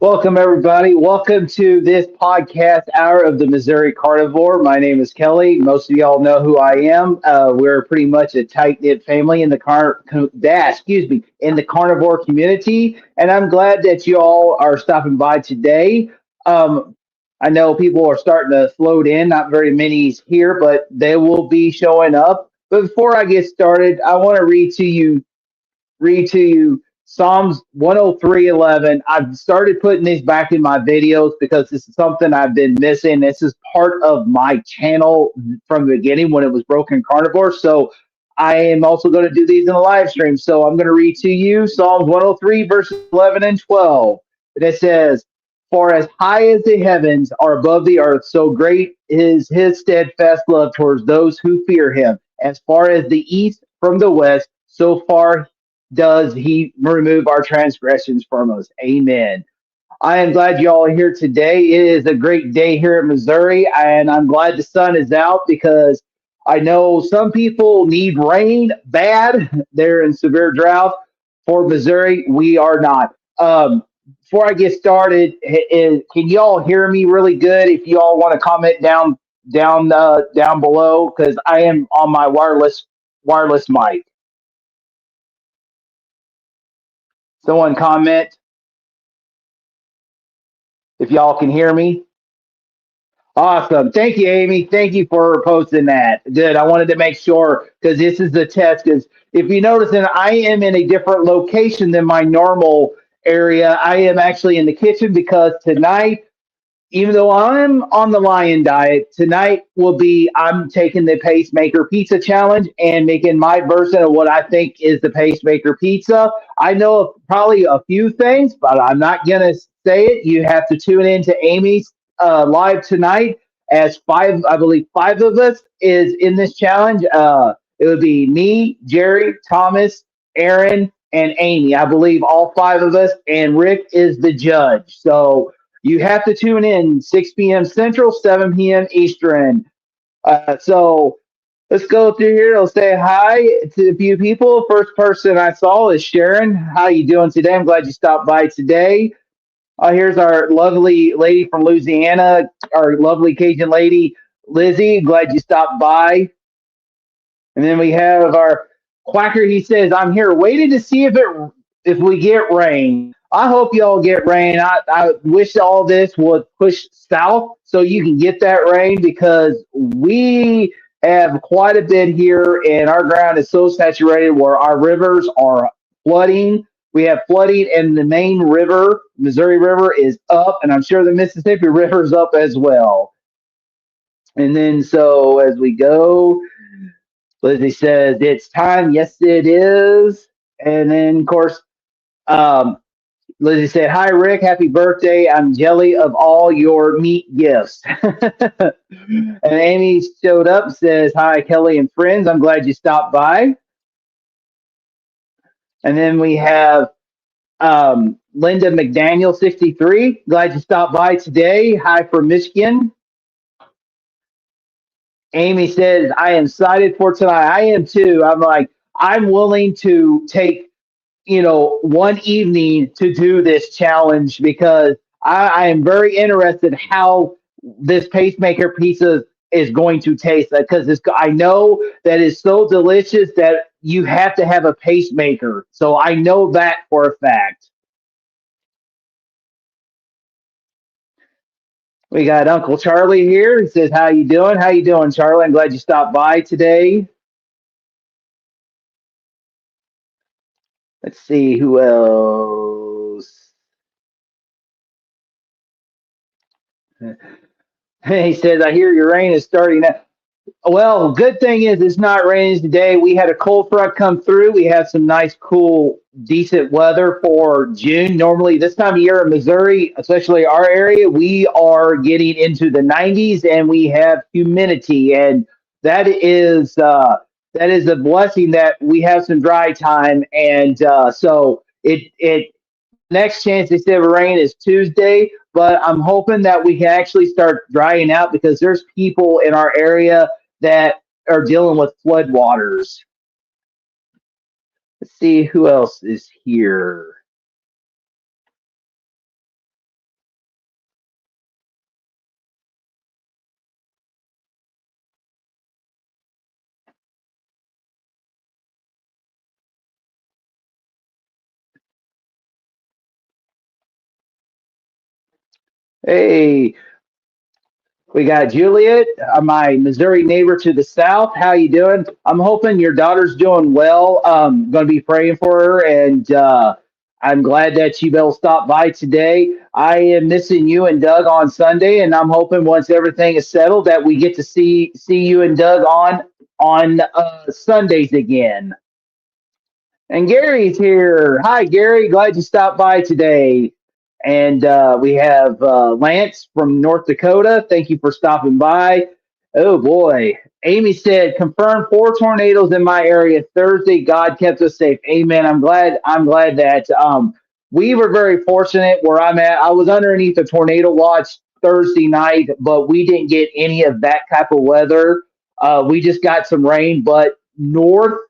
Welcome, everybody. Welcome to this podcast hour of the Missouri Carnivore. My name is Kelly. Most of y'all know who I am. We're pretty much a tight knit family in the in the carnivore community, and I'm glad that you all are stopping by today. Um, I know people are starting to float in. Not very many here, but they will be showing up. But before I get started, I want to read to you Psalms 103:11. I've started putting these back in my videos because this is something I've been missing. This is part of my channel from the beginning when it was Broken Carnivore. So I am also going to do these in a live stream. So I'm going to read to you Psalms 103, verses 11 and 12. And it says, For as high as the heavens are above the earth, so great is his steadfast love towards those who fear him. As far as the east from the west, so far does he remove our transgressions from us. Amen. I am glad you all are here today. It is a great day here in Missouri, and I'm glad the sun is out because I know some people need rain bad. They're in severe drought. For Missouri, we are not. Before I get started, can you all hear me really good? If you all want to comment down below, because I am on my wireless mic. Someone comment if y'all can hear me. Awesome. Thank you, Amy. Thank you for posting that. Good. I wanted to make sure because this is the test. Because if you notice, that I am in a different location than my normal area. I am actually in the kitchen because tonight, even though I'm on the lion diet, tonight will be I'm taking the pacemaker pizza challenge and making my version of what I think is the pacemaker pizza. I know probably a few things, but I'm not gonna say it. You have to tune in to Amy's live tonight as I believe five of us is in this challenge. It would be me, Jerry, Thomas, Aaron, and Amy. I believe all five of us, and Rick is the judge. So you have to tune in 6 p.m. Central, 7 p.m. Eastern. So let's go through here. I'll say hi to a few people. First person I saw is Sharon. How you doing today? I'm glad you stopped by today. Here's our lovely lady from Louisiana, our lovely Cajun lady, Lizzie. Glad you stopped by. And then we have our quacker. He says, "I'm here waiting to see if we get rain. I hope y'all get rain. I wish all this would push south so you can get that rain because we have quite a bit here and our ground is so saturated where our rivers are flooding. We have flooding and the main river, Missouri River, is up, and I'm sure the Mississippi River is up as well. And then so as we go, Lizzie says, It's time. Yes, it is. And then, of course, um, Lizzie said, Hi, Rick. Happy birthday. I'm jelly of all your meat gifts. And Amy showed up, says, Hi, Kelly and friends. I'm glad you stopped by. And then we have Linda McDaniel, 63. Glad you stopped by today. Hi from Michigan. Amy says, I am excited for tonight. I am too. I'm like, I'm willing to take one evening to do this challenge because I am very interested how this pacemaker pizza is going to taste because I know that it's so delicious that you have to have a pacemaker. So I know that for a fact. We got Uncle Charlie here. He says, How you doing? How you doing, Charlie? I'm glad you stopped by today. Let's see who else. He says, I hear your rain is starting now. Well, good thing is it's not raining today. We had a cold front come through. We had some nice, cool, decent weather for June. Normally, this time of year in Missouri, especially our area, we are getting into the 90s and we have humidity, and that is that is a blessing that we have some dry time, and so it next chance they said of rain is Tuesday, but I'm hoping that we can actually start drying out because there's people in our area that are dealing with floodwaters. Let's see who else is here. Hey, we got Juliet, my Missouri neighbor to the south. How you doing? I'm hoping your daughter's doing well. Going to be praying for her, and I'm glad that she will stop by today. I am missing you and Doug on Sunday, and I'm hoping once everything is settled that we get to see you and Doug on Sundays again. And Gary's here. Hi, Gary. Glad you stopped by today. And we have Lance from North Dakota. Thank you for stopping by. Oh boy. Amy said, confirmed 4 tornadoes in my area Thursday. God kept us safe. Amen. I'm glad that we were very fortunate where I'm at. I was underneath a tornado watch Thursday night, but we didn't get any of that type of weather. We just got some rain, but north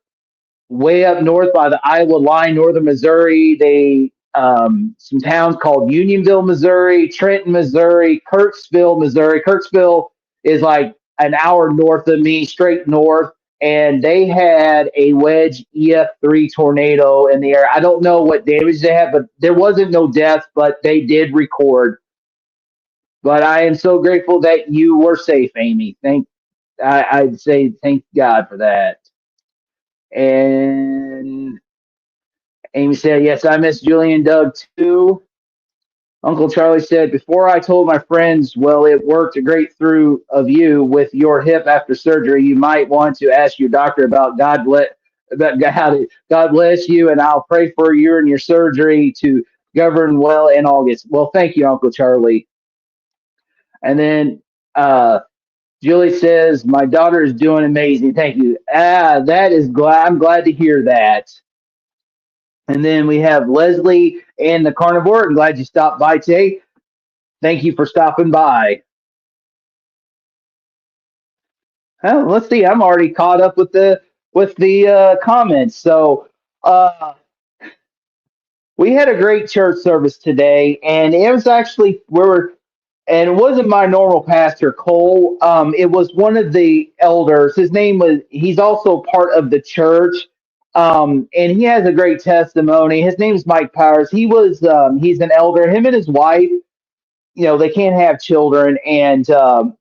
way up north by the Iowa line, northern Missouri. They some towns called Unionville, Missouri, Trenton, Missouri, Kirksville, Missouri. Kirksville is like an hour north of me, straight north, and they had a wedge EF3 tornado in the air. I don't know what damage they had, but there wasn't no deaths, but they did record. But I am so grateful that you were safe, Amy. I'd say thank God for that. And Amy said, yes, I miss Julie and Doug too. Uncle Charlie said, before I told my friends, well, it worked a great through of you with your hip after surgery. You might want to ask your doctor about God bless you, and I'll pray for you and your surgery to govern well in August. Well, thank you, Uncle Charlie. And then Julie says, my daughter is doing amazing. Thank you. That is glad. I'm glad to hear that. And then we have Leslie and the Carnivore. I'm glad you stopped by today. Thank you for stopping by. Well, let's see. I'm already caught up with the comments. So we had a great church service today, and it was actually and it wasn't my normal pastor Cole. It was one of the elders. His name was. He's also part of the church. And he has a great testimony. His name is Mike Powers. He's an elder. Him and his wife, they can't have children, and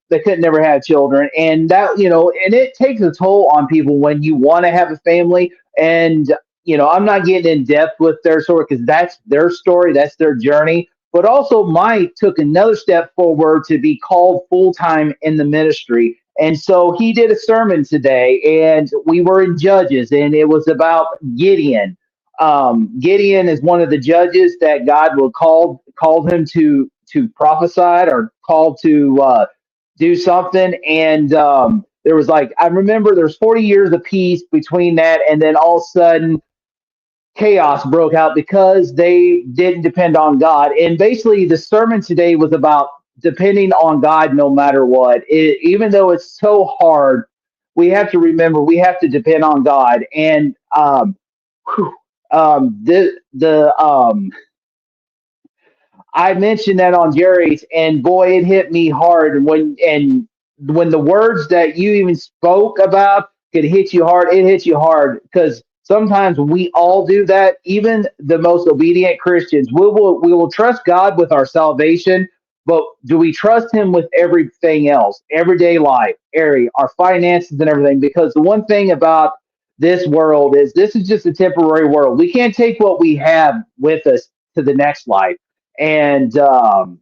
they could never have children, and and it takes a toll on people when you want to have a family. And I'm not getting in depth with their story because that's their story, that's their journey. But also, Mike took another step forward to be called full time in the ministry. And so he did a sermon today, and we were in Judges, and it was about Gideon. Gideon is one of the judges that God will called him to prophesy or called to do something. And there was like I remember there's 40 years of peace between that, and then all of a sudden chaos broke out because they didn't depend on God. And basically, the sermon today was about depending on God no matter what. Even though it's so hard, we have to remember we have to depend on God. And whew, the I mentioned that on Jerry's, and boy, it hit me hard when the words that you even spoke about could hit you hard. It hits you hard because sometimes we all do that. Even the most obedient Christians, we will trust God with our salvation, but do we trust Him with everything else, everyday life, area, our finances, and everything? Because the one thing about this world is this is just a temporary world. We can't take what we have with us to the next life. And the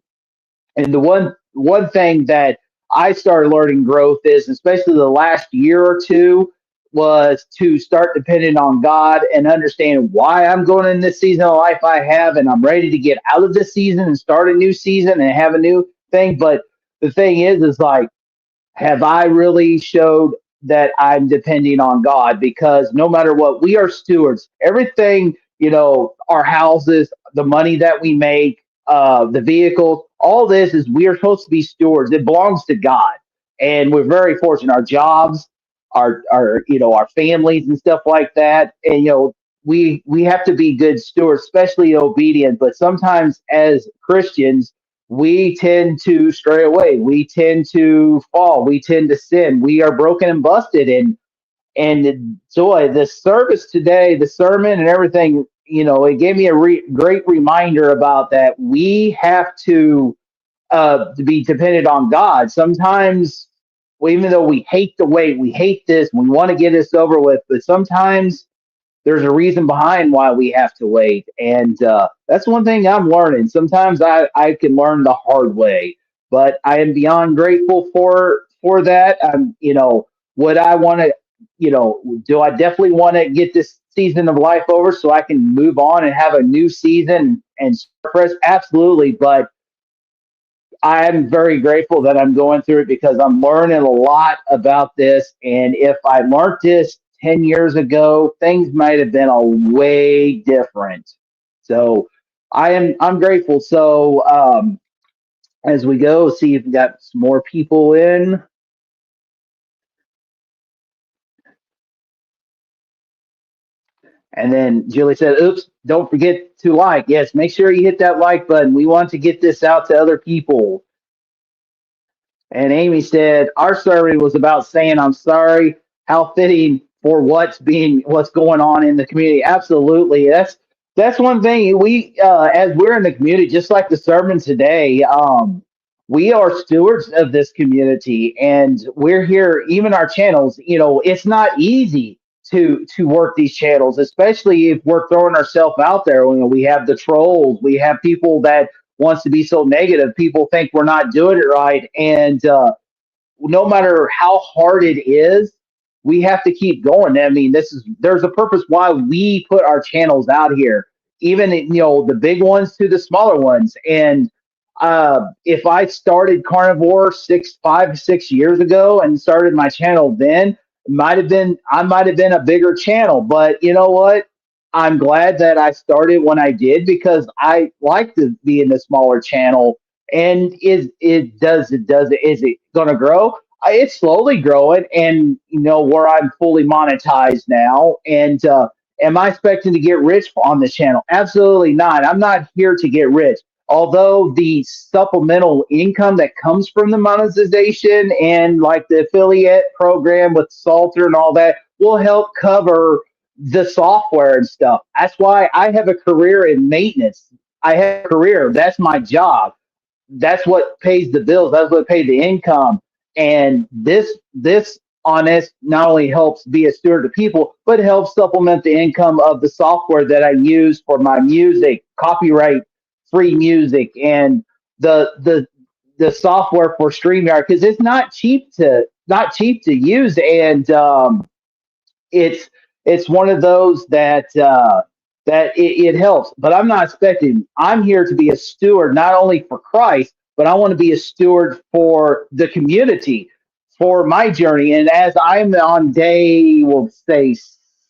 one thing that I started learning growth is, especially the last year or two, was to start depending on God and understand why I'm going in this season of life I have, and I'm ready to get out of this season and start a new season and have a new thing. But the thing is like, have I really showed that I'm depending on God? Because no matter what, we are stewards. Everything, our houses, the money that we make, the vehicles, all this is we are supposed to be stewards. It belongs to God. And we're very fortunate. Our jobs, our families and stuff like that. And we have to be good stewards, especially obedient. But sometimes as Christians, we tend to stray away. We tend to fall. We tend to sin. We are broken and busted. And joy, the service today, the sermon and everything, it gave me a great reminder about that. We have to to be dependent on God. Sometimes, even though we hate the wait, we hate this, we want to get this over with, but sometimes there's a reason behind why we have to wait. And that's one thing I'm learning. Sometimes I can learn the hard way, but I am beyond grateful for that. Would I want to, do I definitely want to get this season of life over so I can move on and have a new season and start fresh? Absolutely. But I'm very grateful that I'm going through it because I'm learning a lot about this. And if I learned this 10 years ago, things might have been a way different. So I'm grateful. So as we go, see if we got some more people in. And then Julie said, oops, don't forget to like. Yes, make sure you hit that like button. We want to get this out to other people. And Amy said, our survey was about saying, I'm sorry, how fitting for what's going on in the community. Absolutely. That's one thing as we're in the community, just like the sermon today, we are stewards of this community and we're here, even our channels, it's not easy to work these channels, especially if we're throwing ourselves out there. We have the trolls, we have people that wants to be so negative. People think we're not doing it right. And no matter how hard it is, we have to keep going. I mean, there's a purpose why we put our channels out here, even the big ones to the smaller ones. And if I started Carnivore 5 6 years ago and started my channel then, I might have been a bigger channel. But you know what? I'm glad that I started when I did because I like to be in the smaller channel. And is it going to grow? It's slowly growing, and where I'm fully monetized now. And am I expecting to get rich on this channel? Absolutely not. I'm not here to get rich. Although the supplemental income that comes from the monetization and like the affiliate program with Salter and all that will help cover the software and stuff. That's why I have a career in maintenance. I have a career. That's my job. That's what pays the bills. That's what pays the income. And this honest not only helps be a steward to people, but helps supplement the income of the software that I use for my music, copyright free music, and the software for StreamYard because it's not cheap to use. And it's it's one of those that it helps. But I'm not expecting. I'm here to be a steward not only for Christ, but I want to be a steward for the community, for my journey. And as I'm on day, we'll say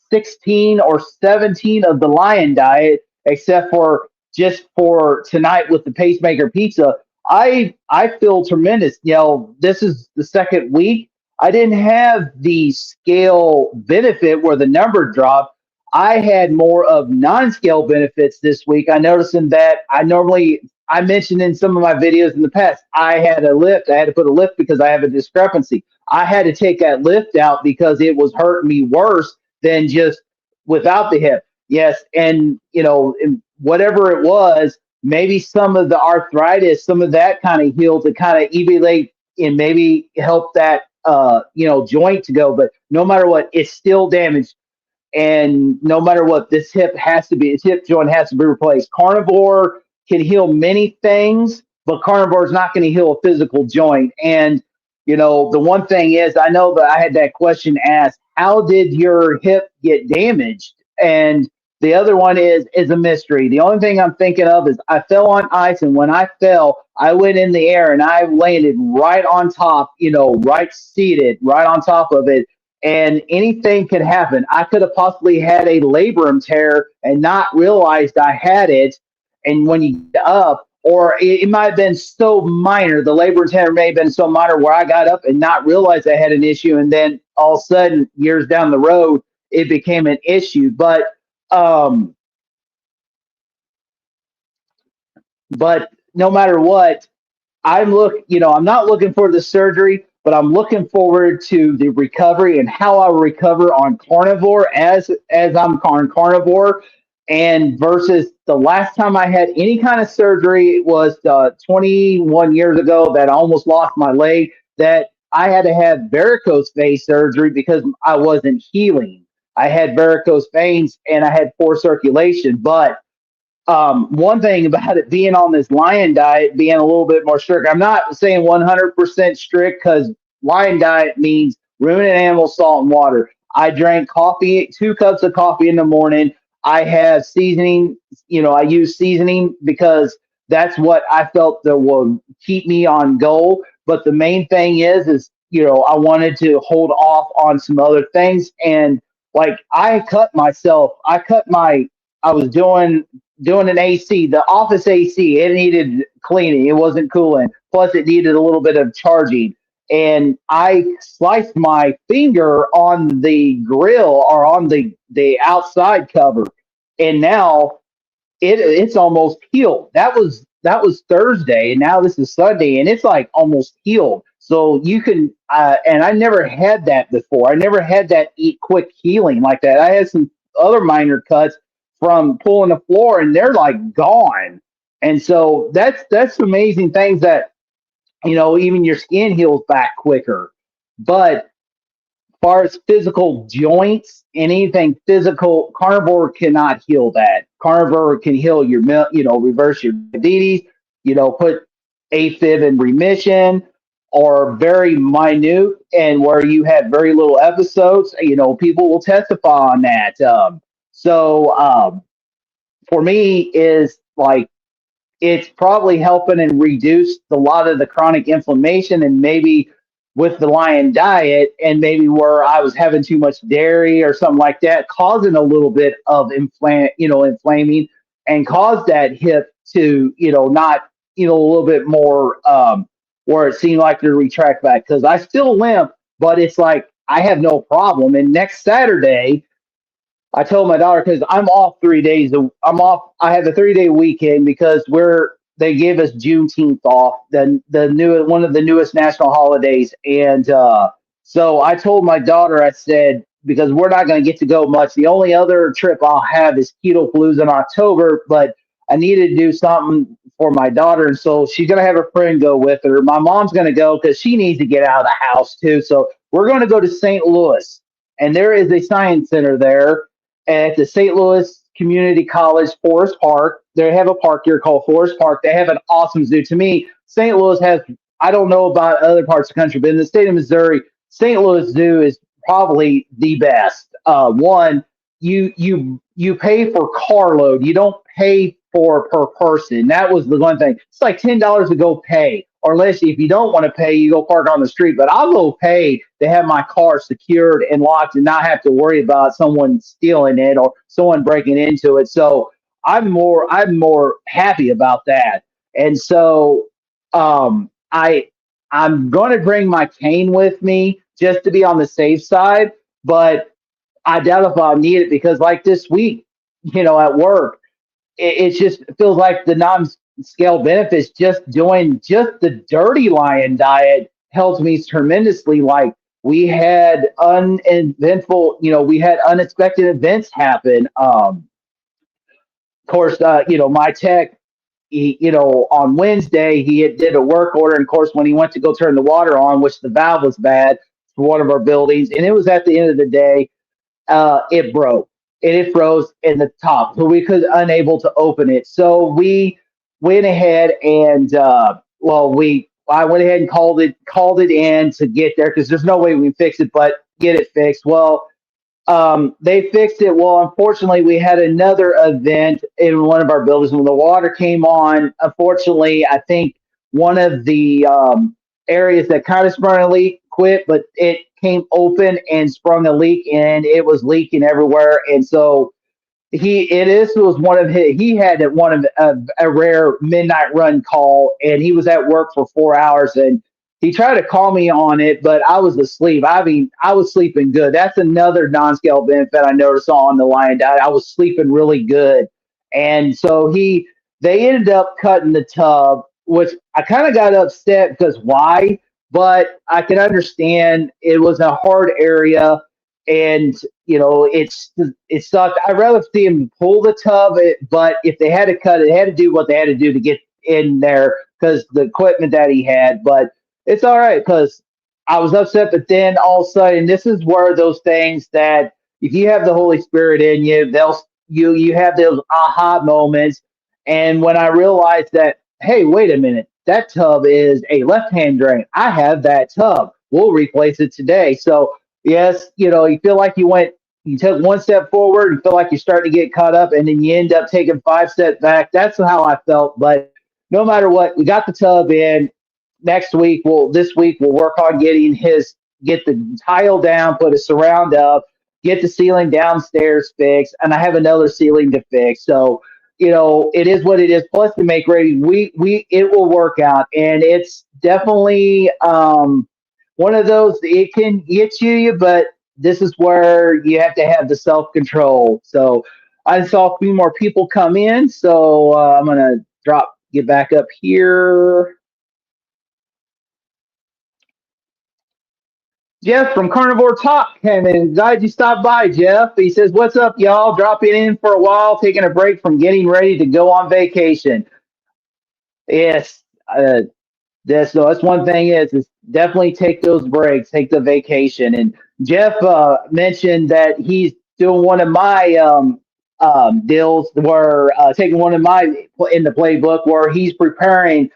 16 or 17 of the Lion Diet, except for just for tonight with the Pacemaker Pizza, I feel tremendous. This is the second week. I didn't have the scale benefit where the number dropped. I had more of non-scale benefits this week. I noticed in that I mentioned in some of my videos in the past, I had a lift. I had to put a lift because I have a discrepancy. I had to take that lift out because it was hurting me worse than just without the hip. Yes, and and whatever it was, maybe some of the arthritis, some of that kind of healed to kind of elevate and maybe help that joint to go. But no matter what, it's still damaged. And no matter what, this hip joint has to be replaced. Carnivore can heal many things, but carnivore is not going to heal a physical joint. And the one thing is, I know that I had that question asked: how did your hip get damaged? And the other one is a mystery. The only thing I'm thinking of is I fell on ice, and when I fell, I went in the air and I landed right on top, right seated, right on top of it, and anything could happen. I could have possibly had a labrum tear and not realized I had it. And when you get up, or it might have been so minor, the labrum tear may have been so minor where I got up and not realized I had an issue. And then all of a sudden, years down the road, it became an issue. Um, but no matter what, I'm not looking for the surgery, but I'm looking forward to the recovery and how I recover on carnivore as I'm on carnivore. And versus the last time I had any kind of surgery was 21 years ago that I almost lost my leg, that I had to have varicose vein surgery because I wasn't healing. I had varicose veins and I had poor circulation. But one thing about it being on this lion diet, being a little bit more strict, I'm not saying 100% strict because lion diet means ruminant animal salt and water. I drank coffee, 2 cups of coffee in the morning. I have seasoning, I use seasoning because that's what I felt that will keep me on goal. But the main thing is, I wanted to hold off on some other things. And like I was doing an AC, the office AC. It needed cleaning. It wasn't cooling. Plus, it needed a little bit of charging. And I sliced my finger on the grill or on the outside cover, and now it's almost healed. That was Thursday, and now this is Sunday, and it's like almost healed. So you can, and I never had that before. I never had that eat quick healing like that. I had some other minor cuts from pulling the floor, and they're like gone. And so that's amazing things that even your skin heals back quicker. But far as physical joints, anything physical, carnivore cannot heal that. Carnivore can heal reverse your diabetes, put AFib in remission, or very minute and where you have very little episodes. People will testify on that. So for me, is like it's probably helping and reduce a lot of the chronic inflammation, and maybe with the lion diet and maybe where I was having too much dairy or something like that, causing a little bit of inflaming, and caused that hip to, not, a little bit more, where it seemed like to retract back, because I still limp, but it's like I have no problem. And next Saturday, I told my daughter because I'm off 3 days. I'm off. I have a 3 day weekend because they gave us Juneteenth off, the new one of the newest national holidays, and so I told my daughter. I said because we're not going to get to go much. The only other trip I'll have is Keto Palooza in October, but I needed to do something for my daughter, and so she's going to have a friend go with her. My mom's going to go because she needs to get out of the house too. So we're going to go to St. Louis, and there is a science center there at the St. Louis Community College Forest Park. They have a park here called Forest Park. They have an awesome zoo. To me, St. Louis has, I don't know about other parts of the country, but in the state of Missouri, St. Louis Zoo is probably the best. One, you pay for carload. You don't pay for per person. That was the one thing. It's like $10 to go pay. Or unless if you don't want to pay, you go park on the street. But I'll go pay to have my car secured and locked and not have to worry about someone stealing it or someone breaking into it. So I'm more happy about that. And so I'm going to bring my cane with me just to be on the safe side. But I doubt if I'll need it because like this week, at work, it just feels like the non-scale benefits just doing just the dirty lion diet helps me tremendously. Like we had unexpected events happen. Of course, my tech, on Wednesday did a work order, and of course, when he went to go turn the water on, which the valve was bad for one of our buildings, and it was at the end of the day, it broke and it froze in the top, so we could unable to open it. So we went ahead and I went ahead and called it in to get there because there's no way we can fix it, but get it fixed. Well, they fixed it. Well, unfortunately, we had another event in one of our buildings when the water came on. Unfortunately, I think one of the areas that kind of sprung a leak quit, but it came open and sprung a leak, and it was leaking everywhere. And so was one of he had one of a rare midnight run call, and he was at work for 4 hours, and he tried to call me on it, but I was asleep. I mean, I was sleeping good. That's another non-scale benefit I noticed on the lion diet. I was sleeping really good, and so they ended up cutting the tub, which I kind of got upset because why? But I can understand it was a hard area, and it sucked. I'd rather see him pull the tub, but if they had to cut it, they had to do what they had to do to get in there because the equipment that he had. But it's all right because I was upset, but then all of a sudden, this is where those things that if you have the Holy Spirit in you, you have those aha moments. And when I realized that, hey, wait a minute, that tub is a left hand drain. I have that tub. We'll replace it today. So yes, you feel like you took one step forward, you feel like you're starting to get caught up, and then you end up taking 5 steps back. That's how I felt. But no matter what, we got the tub in. This week we'll work on get the tile down, put a surround up, get the ceiling downstairs fixed, and I have another ceiling to fix. So it is what it is. Plus, to make ready, we it will work out, and it's definitely one of those. It can get you, but this is where you have to have the self control. So I saw a few more people come in, so I'm gonna get back up here. Jeff from Carnivore Talk came in. Glad you stopped by, Jeff. He says, "What's up, y'all? Dropping in for a while, taking a break from getting ready to go on vacation." Yes, that's one thing is definitely take those breaks, take the vacation. And Jeff mentioned that he's doing one of my deals where taking one of my in the playbook where he's preparing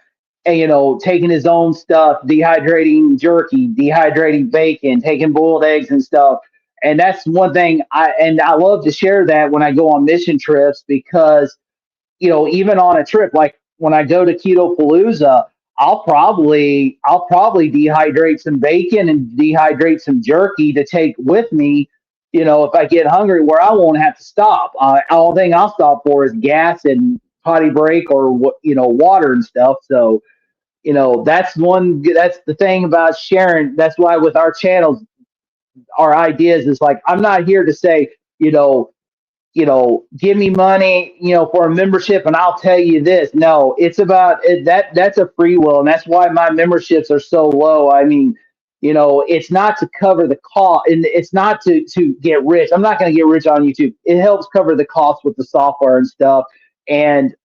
and taking his own stuff, dehydrating jerky, dehydrating bacon, taking boiled eggs and stuff. And that's one thing I love to share that when I go on mission trips because even on a trip, like when I go to Keto Palooza, I'll probably dehydrate some bacon and dehydrate some jerky to take with me. If I get hungry, where I won't have to stop. All thing I'll stop for is gas and potty break or water and stuff. So that's the thing about sharing. That's why with our channels, our ideas is like I'm not here to say give me money, for a membership and I'll tell you this. No, it's about that's a free will. And that's why my memberships are so low. I mean, it's not to cover the cost and it's not to get rich. I'm not going to get rich on YouTube. It helps cover the cost with the software and stuff. And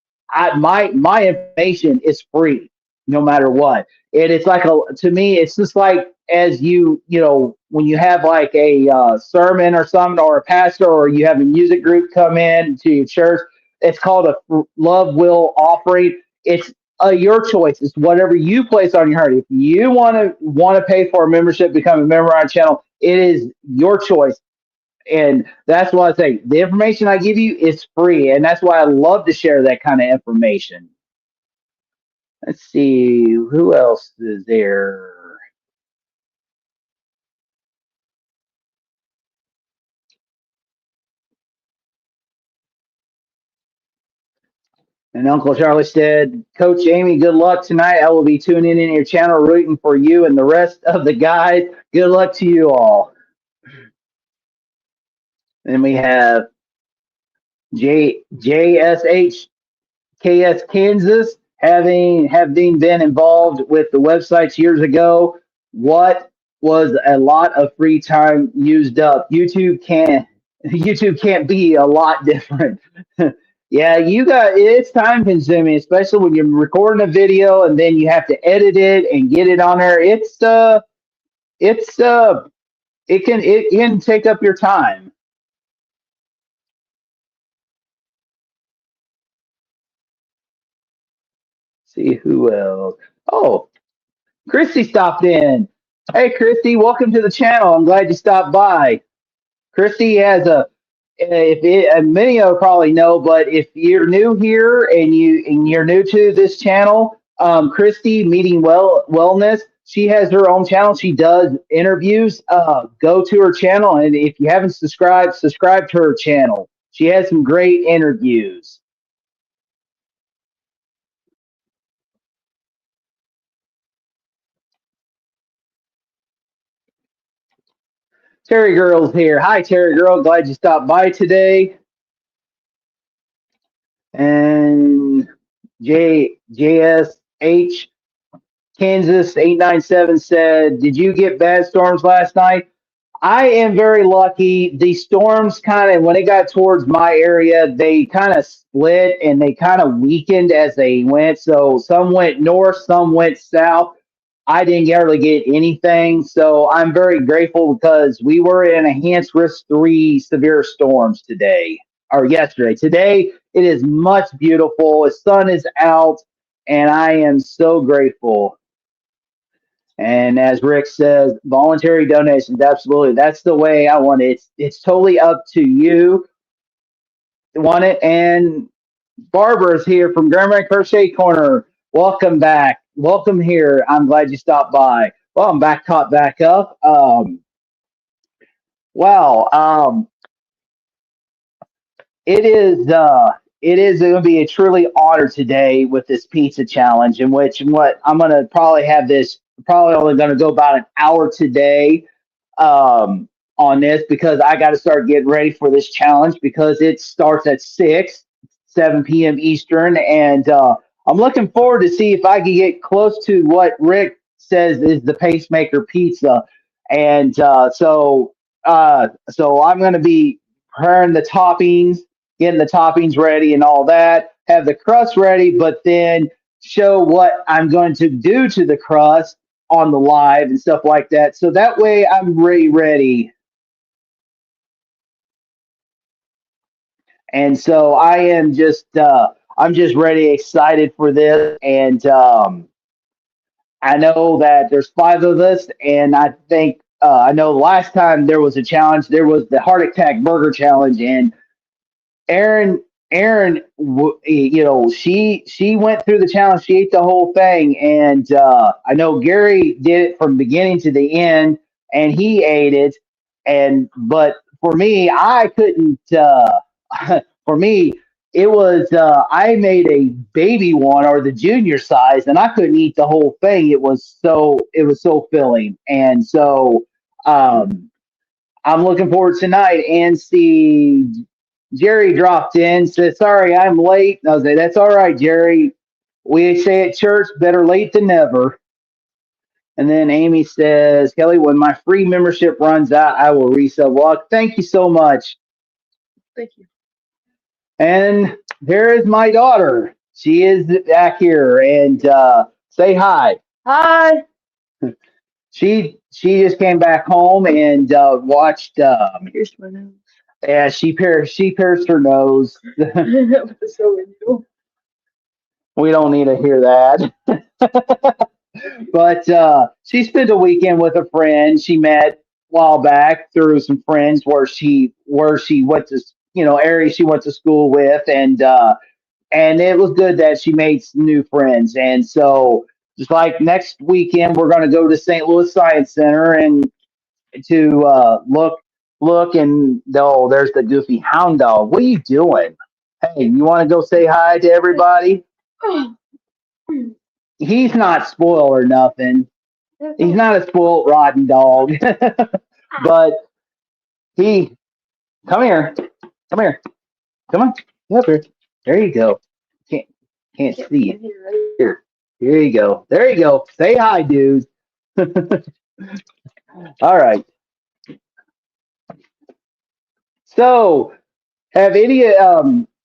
my information is free no matter what. And it's like to me, it's just like as when you have like a sermon or something or a pastor or you have a music group come in to your church, it's called a love will offering. It's your choice. It's whatever you place on your heart. If you want to pay for a membership, become a member on our channel, it is your choice. And that's why I say the information I give you is free. And that's why I love to share that kind of information. Let's see, who else is there? And Uncle Charlie said, Coach Amy, good luck tonight. I will be tuning in your channel, rooting for you and the rest of the guys. Good luck to you all. Then we have JSH KS Kansas, having been involved with the websites years ago. What was a lot of free time used up? YouTube can't be a lot different. Yeah, it's time consuming, especially when you're recording a video and then you have to edit it and get it on there. It can take up your time. See who else. Oh, Christy stopped in. Hey, Christy, welcome to the channel. I'm glad you stopped by. Christy has many of you probably know, but if you're new here and you're new to this channel, Christy Meeting Wellness, she has her own channel. She does interviews. Go to her channel, and if you haven't subscribe to her channel. She has some great interviews. Terry Girl's here. Hi, Terry Girl. Glad you stopped by today. And JSH Kansas 897 said, "Did you get bad storms last night?" I am very lucky. The storms kind of, when it got towards my area, they kind of split and they kind of weakened as they went. So some went north, some went south. I didn't really get anything. So I'm very grateful because we were in a enhanced risk three severe storms today or yesterday. Today, it is much beautiful. The sun is out, and I am so grateful. And as Rick says, voluntary donations, absolutely. That's the way I want it. It's totally up to you want it. And Barbara's here from Grandma Crochet Corner. Welcome back. Welcome here. I'm glad you stopped by. Well, I'm back caught back up. Wow. It is it is going to be a truly honor today with this pizza challenge in which what I'm going to probably have this probably only going to go about an hour today on this because I got to start getting ready for this challenge because it starts at 7 p.m. Eastern, and I'm looking forward to see if I can get close to what Rick says is the pacemaker pizza, and so I'm going to be preparing the toppings, getting the toppings ready, and all that. Have the crust ready, but then show what I'm going to do to the crust on the live and stuff like that. So that way I'm really ready. And so I'm just ready, excited for this. And I know that there's five of us, and I think I know last time there was a challenge. There was the heart attack burger challenge, and Aaron, she went through the challenge. She ate the whole thing, and I know Gary did it from beginning to the end, and he ate it. And but for me, I couldn't. For me, it was I made a baby one or the junior size, and I couldn't eat the whole thing. It was so filling, and so. Um, I'm looking forward tonight and see Jerry dropped in, said, sorry, I'm late. And I was like, that's all right, Jerry. We say at church, better late than never. And then Amy says, Kelly, when my free membership runs out, I will resell. Well, thank you so much. Thank you. And here is my daughter. She is back here and say hi. Hi. She just came back home and watched. Here's my nose. Yeah, she pierced her nose. So we don't need to hear that. But she spent a weekend with a friend she met a while back through some friends where she went to area she went to school with, and it was good that she made some new friends. And so just like next weekend, we're going to go to St. Louis Science Center and to look and oh, there's the goofy hound dog. What are you doing? Hey, you want to go say hi to everybody? He's not spoiled or nothing. He's not a spoiled rotten dog, but he come here, come here, come on, come up here. There you go. Can't can't see it. Here, here you go. There you go. Say hi, dude. All right. So have any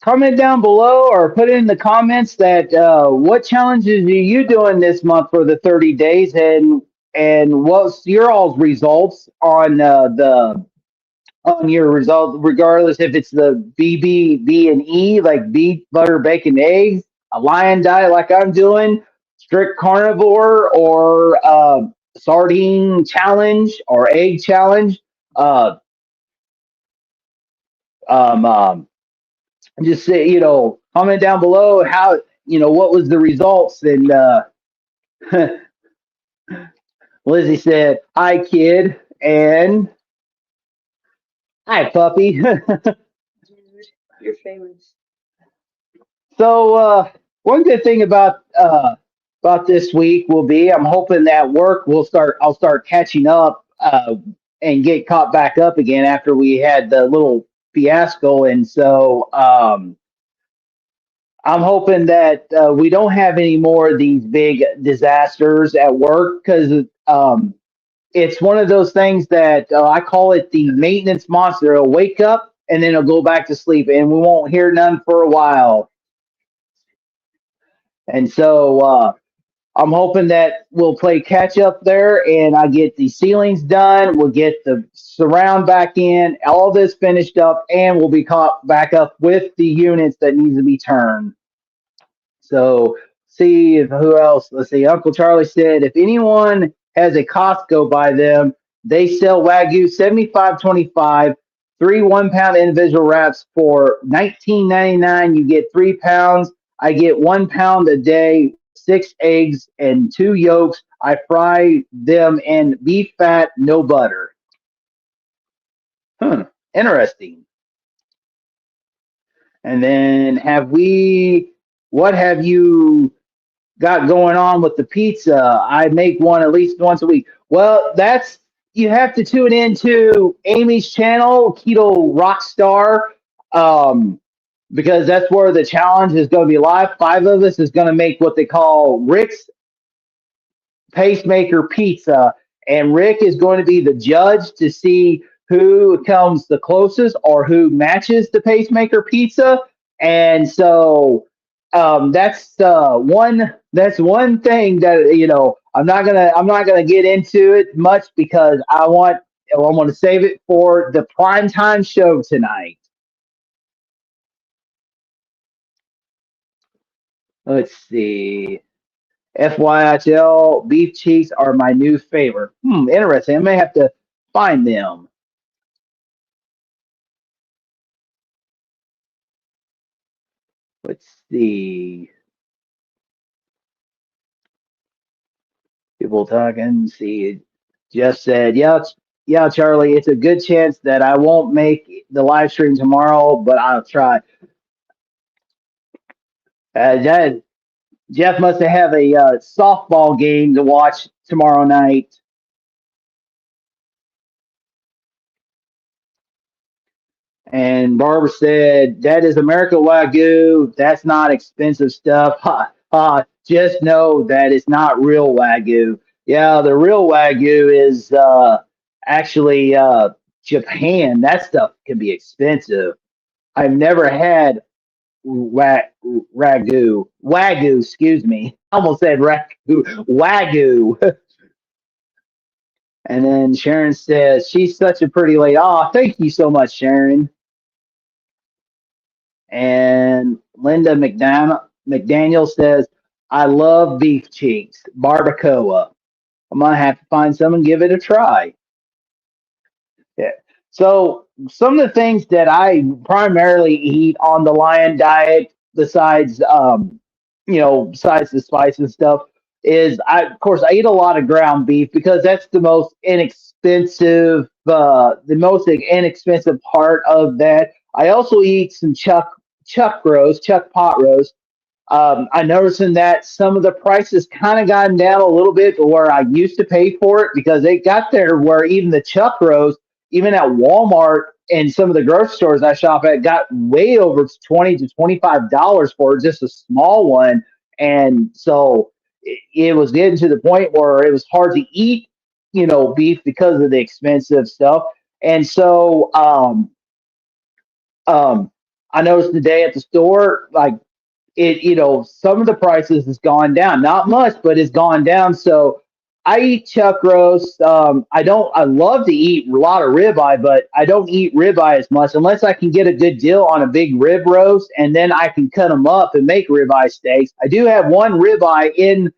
comment down below or put in the comments that what challenges are you doing this month for the 30 days and what's your all's results the on your results regardless if it's the B and E like beef, butter, bacon, eggs, a lion diet like I'm doing, strict carnivore or sardine challenge or egg challenge. Uh, um, just say, comment down below how, what was the results. And Lizzie said, hi, kid. And hi, puppy. Dude, you're famous. So, one good thing about this week will be I'm hoping that I'll start catching up and get caught back up again after we had the little fiasco. And so, I'm hoping that we don't have any more of these big disasters at work because it's one of those things that I call it the maintenance monster. It'll wake up and then it'll go back to sleep, and we won't hear none for a while. And so I'm hoping that we'll play catch up there, and I get the ceilings done. We'll get the surround back in, all this finished up, and we'll be caught back up with the units that needs to be turned. So see if who else. Let's see. Uncle Charlie said if anyone has a Costco by them, they sell Wagyu 75.25, three 1 pound individual wraps for 19.99. You get 3 pounds. I get 1 pound a day, 6 eggs and two yolks. I fry them in beef fat, no butter. Huh. Interesting. And then have we? What have you got going on with the pizza? I make one at least once a week. Well, that's you have to tune into Amy's channel, Keto Rockstar, um, because that's where the challenge is going to be live. Five of us is going to make what they call Rick's Pacemaker Pizza, and Rick is going to be the judge to see who comes the closest or who matches the Pacemaker Pizza. And so that's one thing that I'm not gonna get into it much because I want to save it for the primetime show tonight. Let's see. FYHL beef cheeks are my new favorite. Interesting. I may have to find them. Let's see. People talking. See, Jeff said, "Yeah, yeah, Charlie. It's a good chance that I won't make the live stream tomorrow, but I'll try." That Jeff must have a softball game to watch tomorrow night. And Barbara said, "That is American Wagyu. That's not expensive stuff. Ha, ha. Just know that it's not real Wagyu. Yeah, the real Wagyu is actually Japan. That stuff can be expensive. I've never had Wagyu, excuse me. I almost said Wagyu. And then Sharon says, she's such a pretty lady. Oh, thank you so much, Sharon. And Linda McDaniel says, I love beef cheeks, barbacoa. I might have to find some and give it a try. Yeah. So some of the things that I primarily eat on the lion diet, besides the spice and stuff, is of course I eat a lot of ground beef because that's the most inexpensive part of that. I also eat some chuck pot roast. I noticing that some of the prices kind of gotten down a little bit to where I used to pay for it because they got there where even the chuck roast, even at Walmart and some of the grocery stores I shop at, got way over $20 to $25 for just a small one, and so it was getting to the point where it was hard to eat, beef because of the expensive stuff, and so um, I noticed today at the store, like some of the prices has gone down, not much, but it's gone down. So I eat chuck roast. I love to eat a lot of ribeye, but I don't eat ribeye as much unless I can get a good deal on a big rib roast, and then I can cut them up and make ribeye steaks. I do have one ribeye in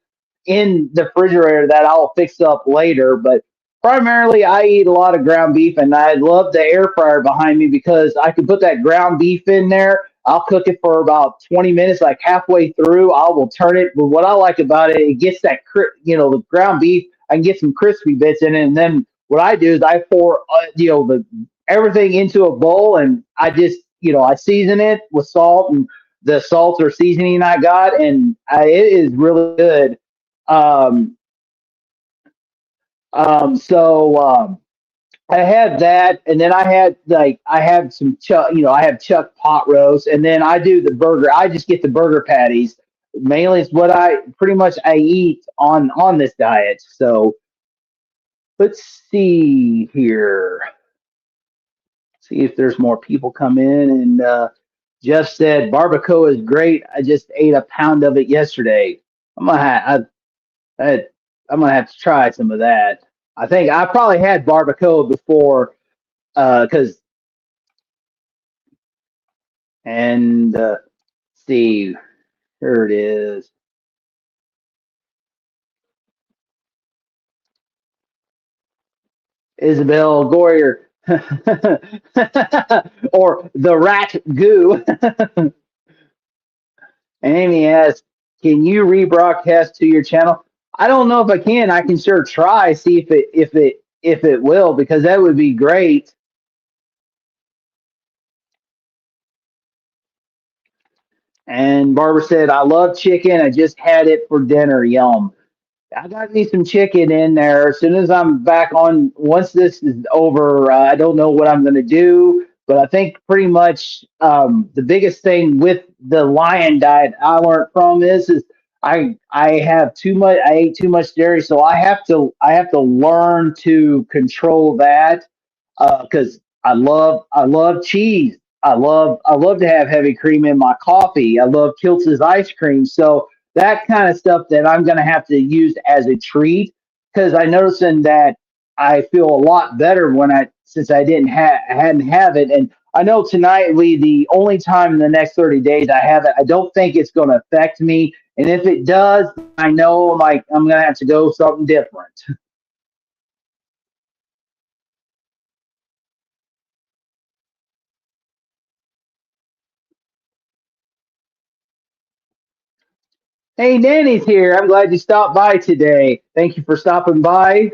the refrigerator that I'll fix up later. But primarily, I eat a lot of ground beef, and I love the air fryer behind me because I can put that ground beef in there. I'll cook it for about 20 minutes, like halfway through. I will turn it. But what I like about it, it gets the ground beef. I can get some crispy bits in it, and then what I do is I pour, the everything into a bowl, and I just, I season it with salt and the salt or seasoning I got, and it is really good. Um, so I had that, and then I have some chuck, I have chuck pot roast, and then I do the burger. I just get the burger patties. Mainly, it's what I pretty much I eat on this diet. So Let's see here. See if there's more people come in. And Jeff said barbacoa is great. I just ate a pound of it yesterday. I'm gonna have, I, I'm gonna have to try some of that. I think I probably had barbacoa before, because and see, here it is. Isabel Goyer, or the rat goo. Amy asks, "Can you rebroadcast to your channel?" I don't know if I can. I can sure try, see if it will, because that would be great. And Barbara said, "I love chicken. I just had it for dinner. Yum." I got me some chicken in there. As soon as I'm back on, once this is over, I don't know what I'm going to do. But I think pretty much the biggest thing with the lion diet I learned from is I have too much. I ate too much dairy, so I have to learn to control that because I love cheese. I love to have heavy cream in my coffee. I love Kiltz's ice cream. So that kind of stuff that I'm going to have to use as a treat because I noticing that I feel a lot better when I since I hadn't have it. And I know tonight we the only time in the next 30 days I have it. I don't think it's going to affect me. And if it does, I know like I'm going to have to go something different. Hey, Danny's here. I'm glad you stopped by today. Thank you for stopping by.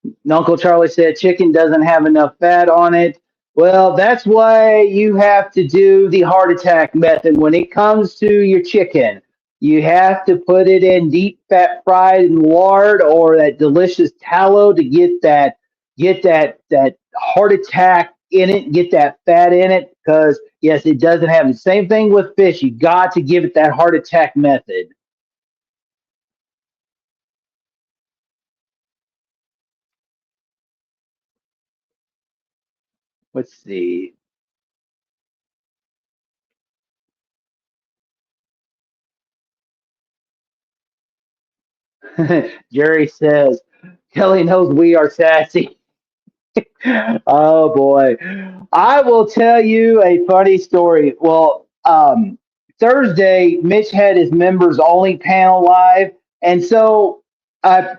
And Uncle Charlie said chicken doesn't have enough fat on it. Well, that's why you have to do the heart attack method when it comes to your chicken. You have to put it in deep fat fried in lard or that delicious tallow to get that heart attack in it, get that fat in it. Because yes, it doesn't have the same thing with fish. You got to give it that heart attack method. Let's see. Jerry says Kelly knows we are sassy. Oh boy. I will tell you a funny story. Well, Thursday, Mitch had his members only panel live, and so I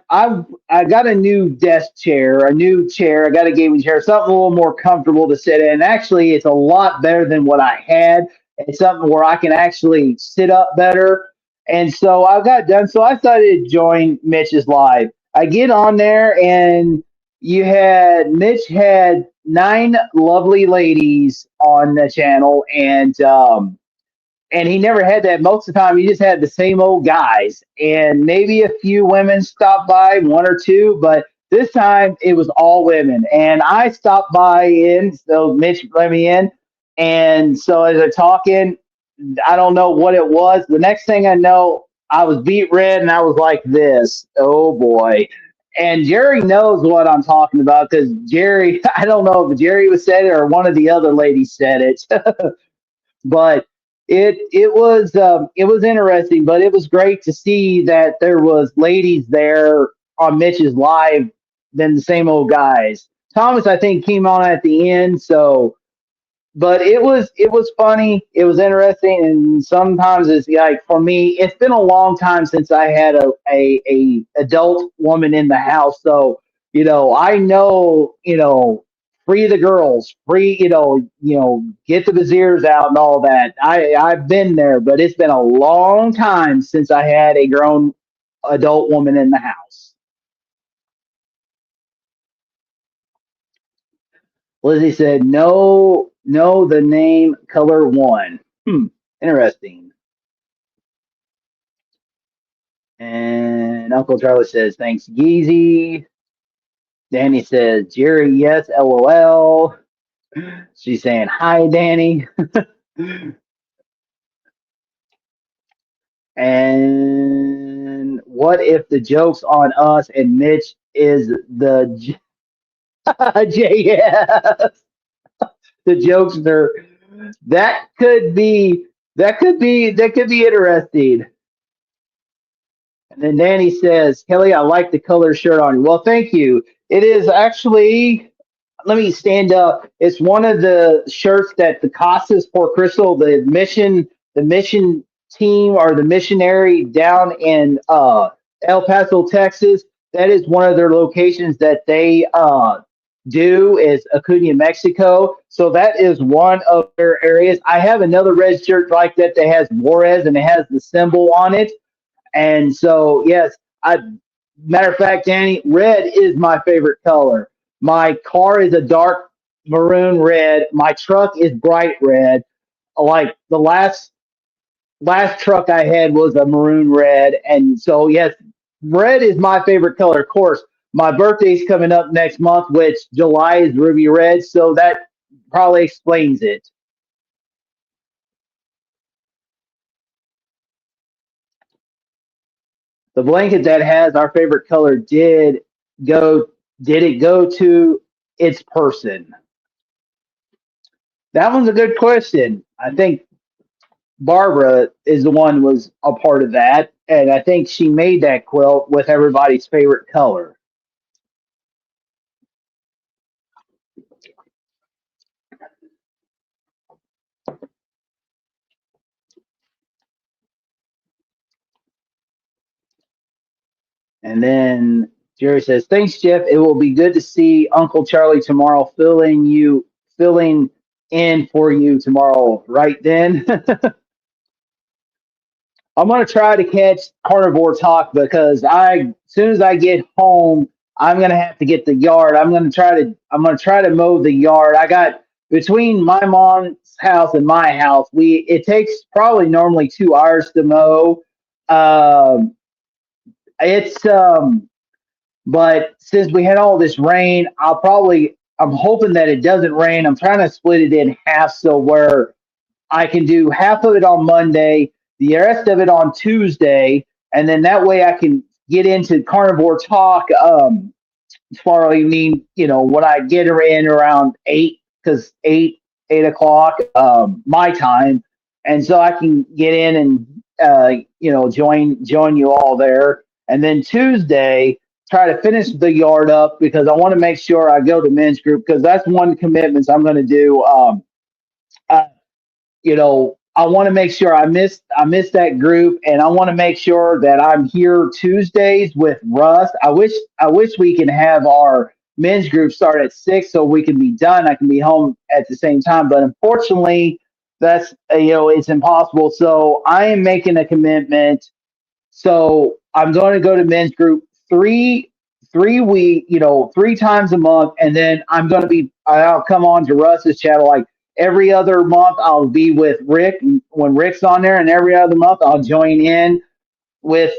got a new desk chair, a new chair. I got a gaming chair, something a little more comfortable to sit in. Actually, it's a lot better than what I had. It's something where I can actually sit up better. And so I got done. So I decided to join Mitch's live. I get on there and Mitch had nine lovely ladies on the channel, and he never had that. Most of the time he just had the same old guys and maybe a few women stopped by, one or two, but this time it was all women. And I stopped by in, so Mitch let me in. And so as I talking, I don't know what it was. The next thing I know, I was beat red and I was like this. Oh boy. And Jerry knows what I'm talking about because Jerry, I don't know if Jerry was said it or one of the other ladies said it. But it was interesting, but it was great to see that there was ladies there on Mitch's live than the same old guys. Thomas, I think, came on at the end, so but it was funny. It was interesting, and sometimes it's like for me, it's been a long time since I had a adult woman in the house. So I know free the girls, free get the viziers out and all that. I've been there, but it's been a long time since I had a grown adult woman in the house. Lizzie said, "No, no, the name color one." Interesting. And Uncle Charlie says, "Thanks, Geezy." Danny says, "Jerry, yes, LOL." She's saying, "Hi, Danny." And what if the joke's on us and Mitch is the JS, the jokester? That could be that could be interesting. And then Danny says, Kelly, I like the color shirt on you. Well, thank you. It is actually, let me stand up. It's one of the shirts that the Casas for Crystal, the mission team or the missionary down in El Paso, Texas. That is one of their locations that they do is Acuna, Mexico. So that is one of their areas. I have another red shirt like that that has Juarez and it has the symbol on it. And so, yes, I matter of fact, Danny, red is my favorite color. My car is a dark maroon red. My truck is bright red. Like the last truck I had was a maroon red, and so yes, red is my favorite color. Of course, my birthday's coming up next month, which July is ruby red, so that probably explains it. The blanket that has our favorite color go did it go to its person? That one's a good question. I think Barbara is the one who was a part of that, and I think she made that quilt with everybody's favorite color. And then Jerry says, "Thanks, Jeff. It will be good to see Uncle Charlie tomorrow, filling in for you tomorrow." Right then, I'm gonna try to catch Carnivore Talk because as soon as I get home, I'm gonna have to get the yard. I'm gonna try to mow the yard. I got between my mom's house and my house. It takes probably normally 2 hours to mow. Um, it's But since we had all this rain, I'm hoping that it doesn't rain. I'm trying to split it in half so where I can do half of it on Monday, the rest of it on Tuesday, and then that way I can get into Carnivore Talk tomorrow evening. When I get her in around 8, because 8 o'clock my time, and so I can get in and join you all there, and then Tuesday try to finish the yard up because I want to make sure I go to men's group because that's one commitments I'm going to do. Uh, I want to make sure I missed that group, and I want to make sure that I'm here Tuesdays with Russ. I wish we can have our men's group start at 6 so we can be done. I can be home at the same time, but unfortunately, that's it's impossible. So I am making a commitment, so I'm going to go to men's group three times a month, and then I'll come on to Russ's channel like every other month. I'll be with Rick when Rick's on there, and every other month I'll join in with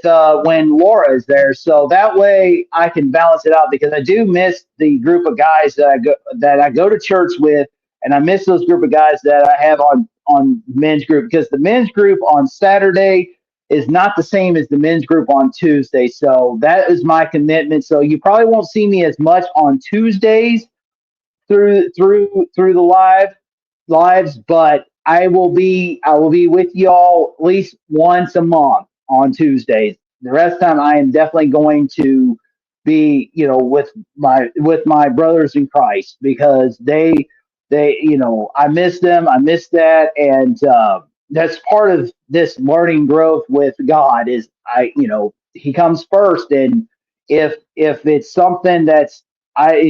when Laura is there. So that way I can balance it out because I do miss the group of guys that I go to church with, and I miss those group of guys that I have on men's group because the men's group on Saturday is not the same as the men's group on Tuesday. So that is my commitment. So you probably won't see me as much on Tuesdays through the lives, but I will be with y'all at least once a month on Tuesdays. The rest of the time, I am definitely going to be, with my brothers in Christ because I miss them. I miss that, and that's part of this learning growth with God. Is He comes first, and if it's something that's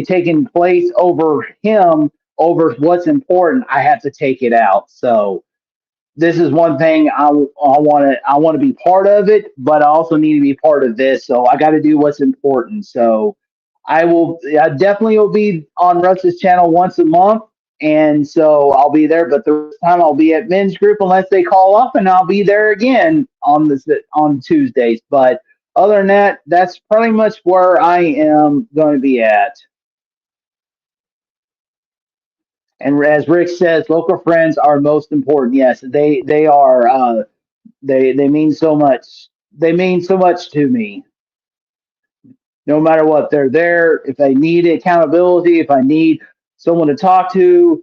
taking place over Him over what's important, I have to take it out. So this is one thing I want to be part of it, but I also need to be part of this. So I got to do what's important. So I definitely will be on Russ's channel once a month, and so I'll be there. But the rest of the time I'll be at men's group unless they call up, and I'll be there again on Tuesdays. But other than that, that's pretty much where I am going to be at. And as Rick says, local friends are most important. Yes, they are. They mean so much. They mean so much to me. No matter what, they're there. If I need accountability, if I need someone to talk to,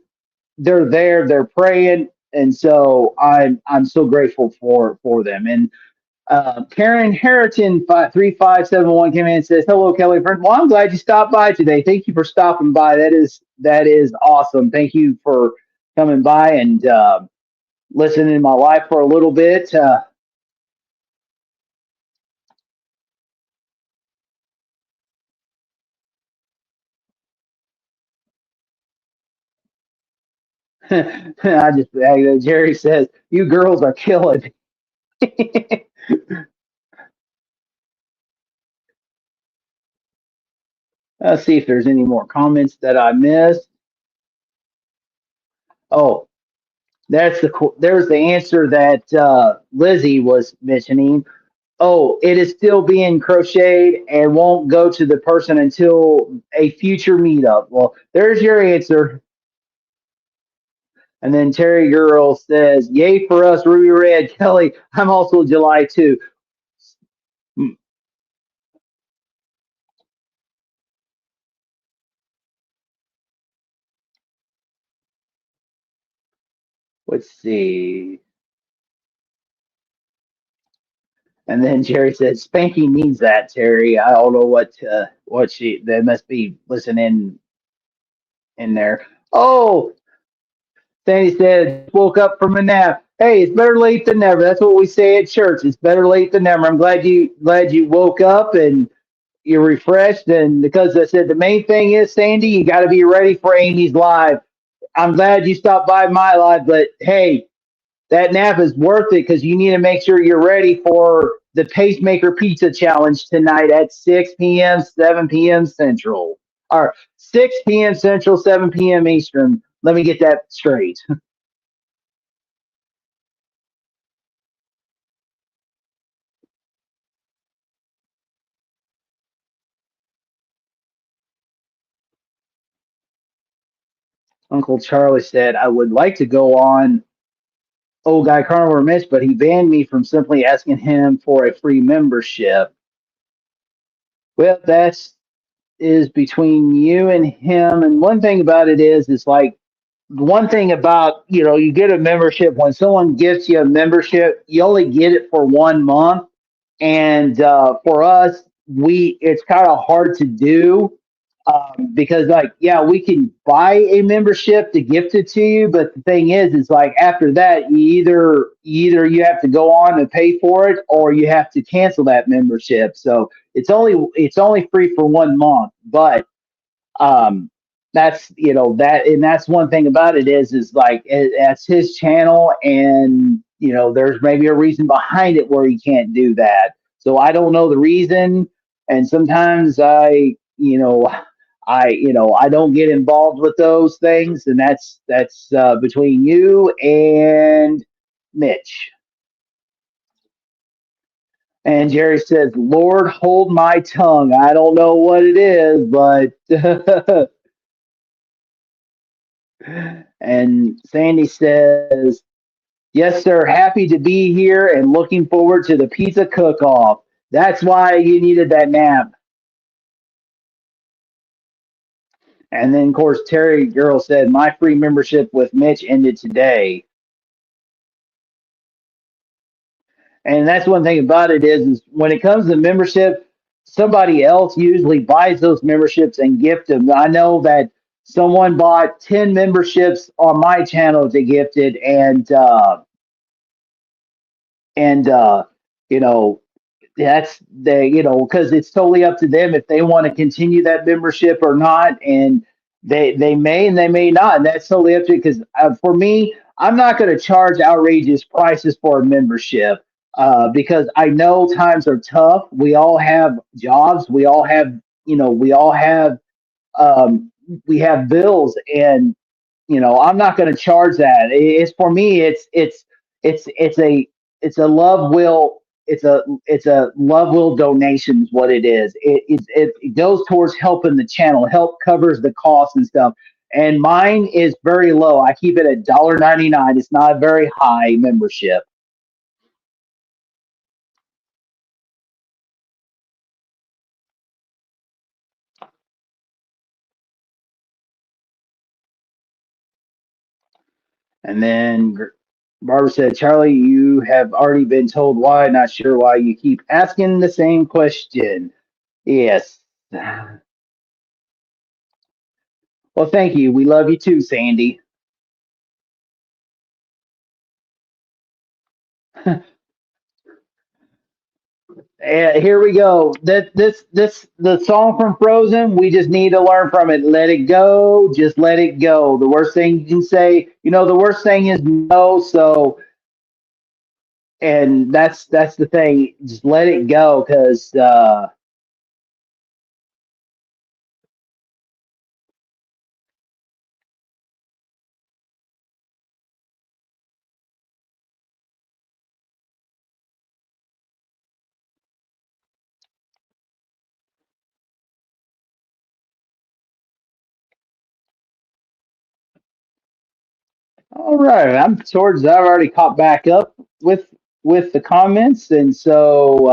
they're there. They're praying, and so I'm so grateful for them. And Karen Harrington 3571 came in and says, "Hello, Kelly friend. Well, I'm glad you stopped by today. Thank you for stopping by. That is awesome. Thank you for coming by and listening in my life for a little bit." Jerry says, "You girls are killing." Let's see if there's any more comments that I missed. Oh, there's the answer that Lizzie was mentioning. Oh, it is still being crocheted and won't go to the person until a future meetup. Well, there's your answer. And then Terry Girl says, "Yay for us, Ruby Red." Kelly, I'm also July too. Hmm, let's see. And then Jerry says, "Spanky needs that, Terry." I don't know what she, they must be listening in there. Oh, Sandy said, "Woke up from a nap." Hey, it's better late than never. That's what we say at church. It's better late than never. I'm glad you woke up and you're refreshed. And because I said the main thing is, Sandy, you got to be ready for Amy's live. I'm glad you stopped by my live, but hey, that nap is worth it because you need to make sure you're ready for the Pacemaker Pizza Challenge tonight at 6 p.m., 7 p.m. Central. Or 6 p.m. Central, 7 p.m. Eastern. Let me get that straight. Uncle Charlie said, "I would like to go on Old Guy Carnivore Mitch, but he banned me from simply asking him for a free membership." Well, that's is between you and him. And one thing about it is like one thing about you get a membership when someone gives you a membership, you only get it for 1 month, and for us, we it's kind of hard to do because like yeah, we can buy a membership to gift it to you, but the thing is like after that, you either you have to go on and pay for it, or you have to cancel that membership. So it's only free for 1 month, but um that's that, and that's one thing about it is like that's his channel, and there's maybe a reason behind it where he can't do that. So I don't know the reason, and sometimes I don't get involved with those things, and that's between you and Mitch. And Jerry says, "Lord, hold my tongue." I don't know what it is, but and Sandy says, "Yes, sir. Happy to be here and looking forward to the pizza cook off." That's why you needed that nap. And then, of course, Terry Girl said, "My free membership with Mitch ended today." And that's one thing about it is when it comes to membership, somebody else usually buys those memberships and gift them. I know that someone bought 10 memberships on my channel to gift it, and you know that's because it's totally up to them if they want to continue that membership or not, and they may and they may not, and that's totally up to you. Because for me, I'm not going to charge outrageous prices for a membership because I know times are tough. We all have jobs. We all have bills, and I'm not going to charge that. It's for me. It's a love will. It's a love will donation is what it is. It goes towards helping the channel. Help covers the cost and stuff. And mine is very low. I keep it at $1.99. It's not a very high membership. And then Barbara said, Charlie, you have already been told why. Not sure why you keep asking the same question. Yes. Well, thank you. We love you too, Sandy. And here we go. The song from Frozen. We just need to learn from it. Let it go. Just let it go. The worst thing you can say, the worst thing is no. So, and that's the thing. Just let it go, because all right. I'm towards. I've already caught back up with the comments, and so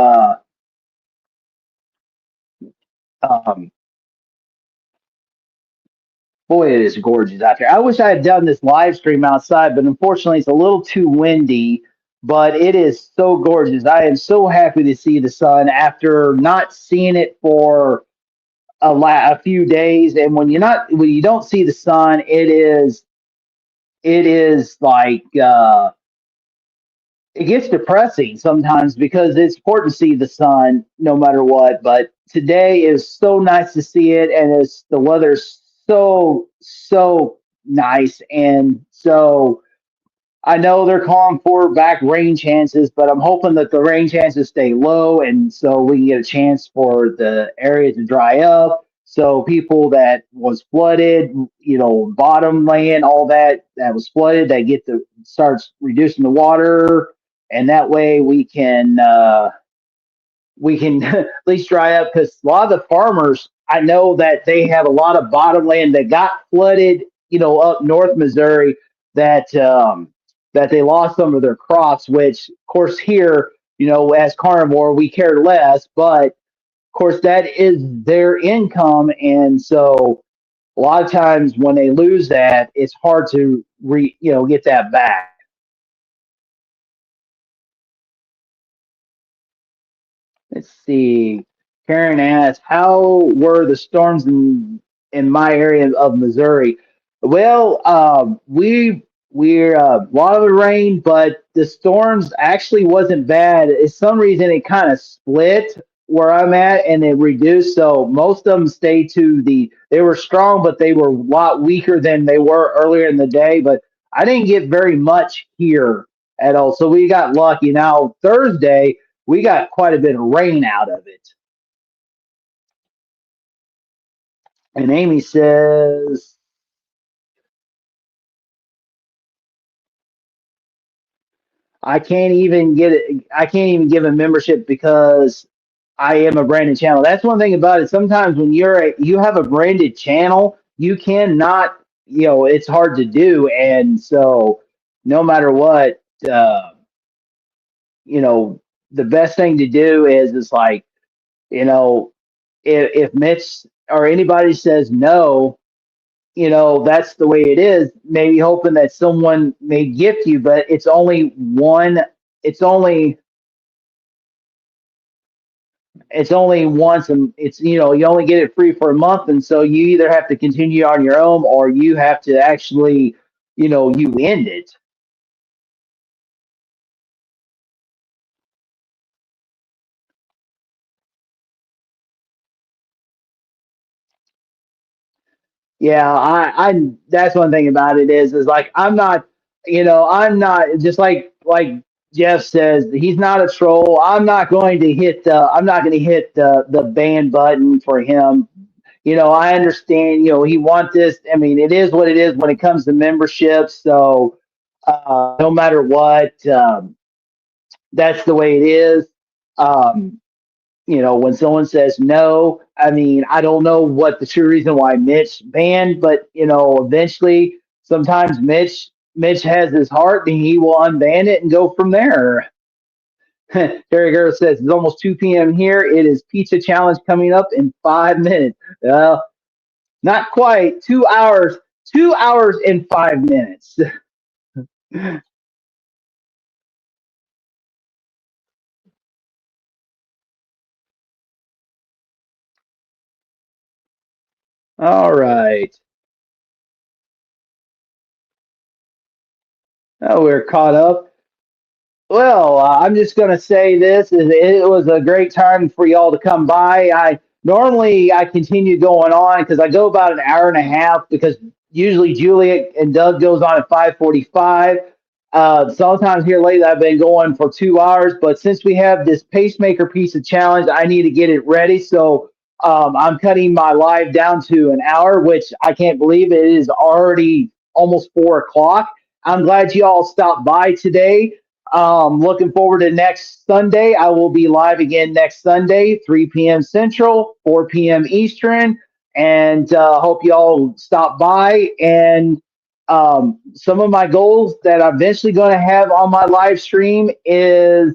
um, boy, it is gorgeous out there. I wish I had done this live stream outside, but unfortunately, it's a little too windy. But it is so gorgeous. I am so happy to see the sun after not seeing it for a few days. And when you don't see the sun, it is like it gets depressing sometimes because it's important to see the sun no matter what. But today is so nice to see it, and it's the weather's so nice, and so I know they're calling for back rain chances, but I'm hoping that the rain chances stay low, and so we can get a chance for the area to dry up. So people that was flooded, bottom land, all that was flooded, they get to starts reducing the water, and that way we can at least dry up, because a lot of the farmers, I know that they have a lot of bottomland that got flooded, up north Missouri, that that they lost some of their crops, which of course here, as carnivore, we care less, but of course that is their income. And so a lot of times when they lose that, it's hard to get that back. Let's see. Karen asked, "How were the storms in my area of Missouri?" Well, we're a lot of the rain, but the storms actually wasn't bad. For some reason, it kind of split where I'm at, and it reduced. So most of them stayed to They were strong, but they were a lot weaker than they were earlier in the day. But I didn't get very much here at all, so we got lucky. Now Thursday we got quite a bit of rain out of it. And Amy says, I can't even give a membership because I am a branded channel. That's one thing about it. Sometimes when you have a branded channel, you cannot, it's hard to do. And so no matter what, you know, the best thing to do is like, you know, if Mitch or anybody says no, that's the way it is. Maybe hoping that someone may gift you, but it's only it's only once, and you only get it free for a month, and so you either have to continue on your own, or you have to actually, you end it. Yeah, I that's one thing about it is like I'm not just like Jeff says, he's not a troll. I'm not going to hit the ban button for him. I understand, he want this. I mean, it is what it is when it comes to membership. So no matter what, that's the way it is. Um, when someone says no, I mean, I don't know what the true reason why Mitch banned, but eventually, sometimes Mitch has his heart, and he will unban it and go from there. Terry Girl says it's almost 2 p.m. here. It is pizza challenge coming up in 5 minutes. Not quite 2 hours. 2 hours and 5 minutes. All right. Oh, we're caught up. Well, I'm just going to say this: it was a great time for y'all to come by. I continue going on because I go about an hour and a half because usually Juliet and Doug goes on at 5:45. Sometimes here lately I've been going for 2 hours, but since we have this pacemaker piece of challenge, I need to get it ready. So I'm cutting my live down to an hour, which I can't believe it is already almost 4 o'clock. I'm glad you all stopped by today. Looking forward to next Sunday. I will be live again next Sunday, 3 p.m. Central, 4 p.m. Eastern, and hope y'all stop by. And some of my goals that I'm eventually going to have on my live stream is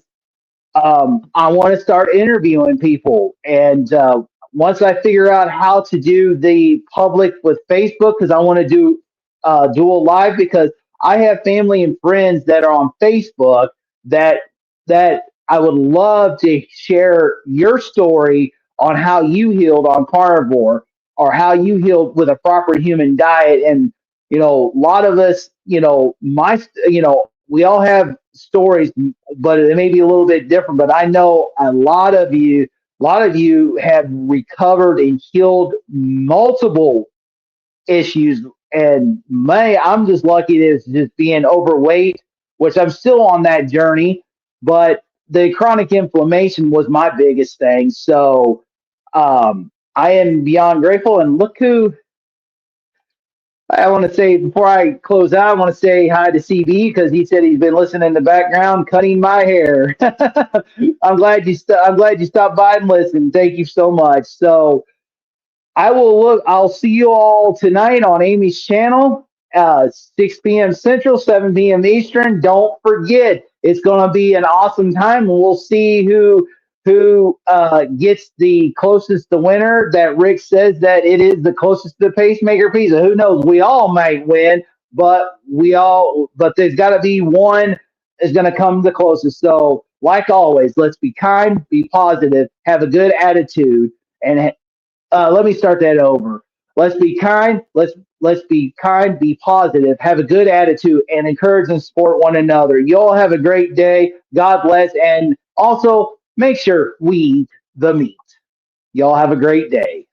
I want to start interviewing people. And once I figure out how to do the public with Facebook, because I want to do dual live, because I have family and friends that are on Facebook that I would love to share your story on how you healed on carnivore or how you healed with a proper human diet. And a lot of us, we all have stories, but it may be a little bit different. But I know a lot of you have recovered and healed multiple issues. And I'm just lucky as just being overweight, which I'm still on that journey. But the chronic inflammation was my biggest thing. So I am beyond grateful. And look who I want to say before I close out, I want to say hi to CB because he said he's been listening in the background, cutting my hair. I'm glad you stopped by and listened. Thank you so much. So I will look. I'll see you all tonight on Amy's channel, 6 p.m. Central, 7 p.m. Eastern. Don't forget, it's going to be an awesome time, and we'll see who gets the closest to winner. That Rick says that it is the closest to the pacemaker pizza. Who knows? We all might win, but there's got to be one is going to come the closest. So, like always, let's be kind, be positive, have a good attitude, and let me start that over. Let's be kind. Let's be kind. Be positive. Have a good attitude and encourage and support one another. You all have a great day. God bless, and also make sure we eat the meat. Y'all have a great day.